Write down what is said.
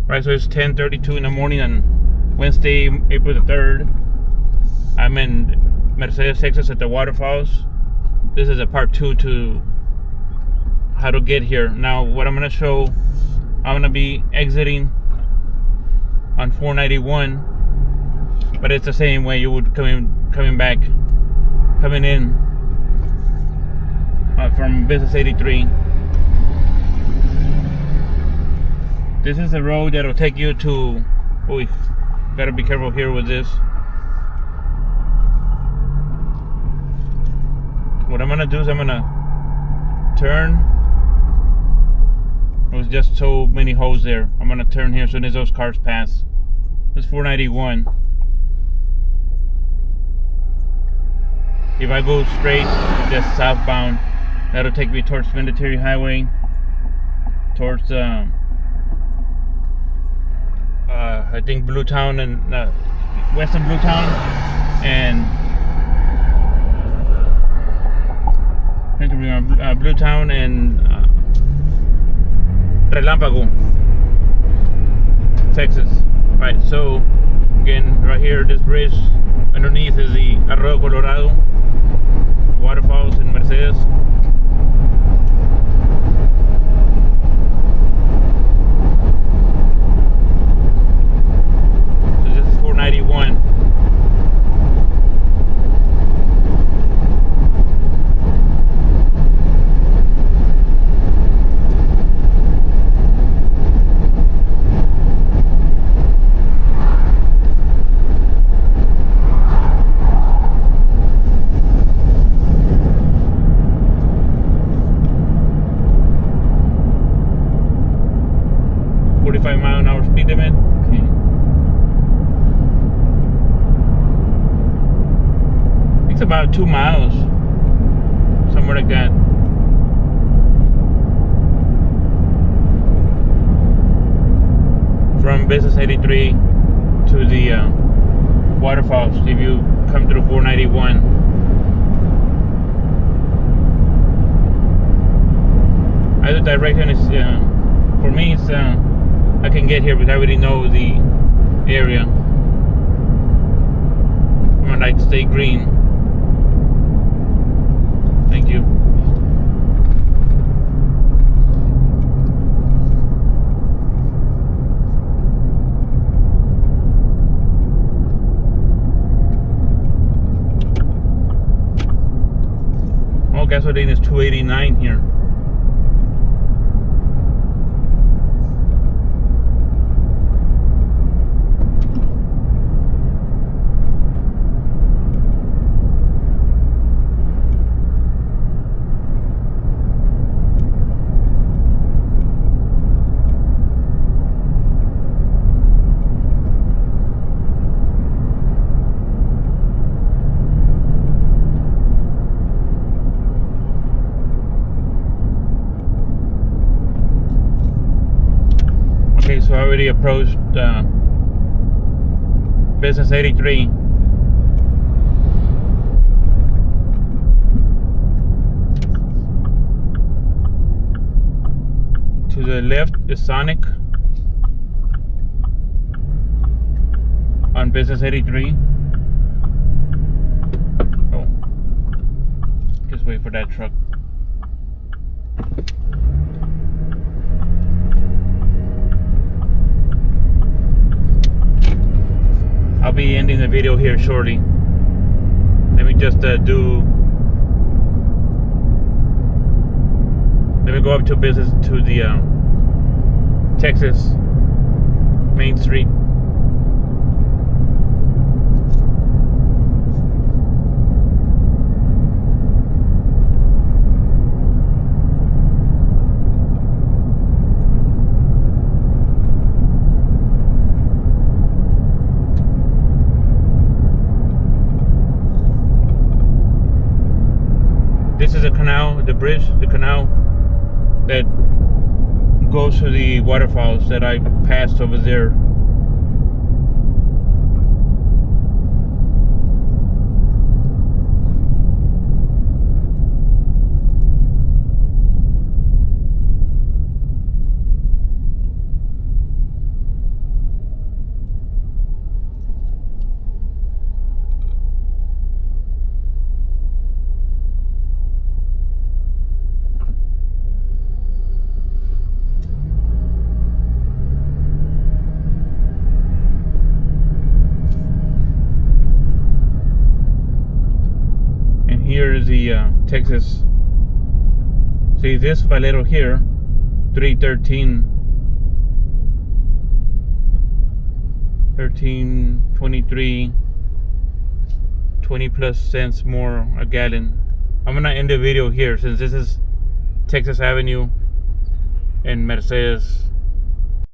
Right, so it's 10:32 in the morning on Wednesday, April the 3rd. I'm in Mercedes, Texas at the Waterfalls. This is a part 2 to how to get here. Now, what I'm going to show, I'm going to be exiting on 491, but it's the same way you would coming in from Business 83. This is the road that'll take you to, oh, gotta be careful here with this. What I'm gonna do is I'm gonna turn. There was just so many holes there. I'm gonna turn here as soon as those cars pass. This is 491. If I go straight, just southbound, that'll take me towards Military Highway, towards I think Bluetown and Western Bluetown and Bluetown and Relámpago, Texas. Right, so again, right here, this bridge underneath is the Arroyo Colorado, Waterfalls in Mercedes. So this is 491. Mile-an-hour speed limit. Okay. It's about 2 miles, somewhere like that. From Business 83 to the Waterfalls, if you come through 491. Either direction is, for me, it's I can get here because I already know the area. I'm gonna like stay green. Thank you. Oh, gasoline is $2.89 here. Okay, so I already approached Business 83. To the left is Sonic on Business 83. Oh, just wait for that truck. I'll be ending the video here shortly. Let me just let me go up to business to the Texas Main Street. This is a canal, the bridge, the canal that goes to the waterfalls that I passed over there. here is the Texas. See this Valero here, 313, 23, 20 plus cents more a gallon. I'm gonna end the video here since this is Texas Avenue and Mercedes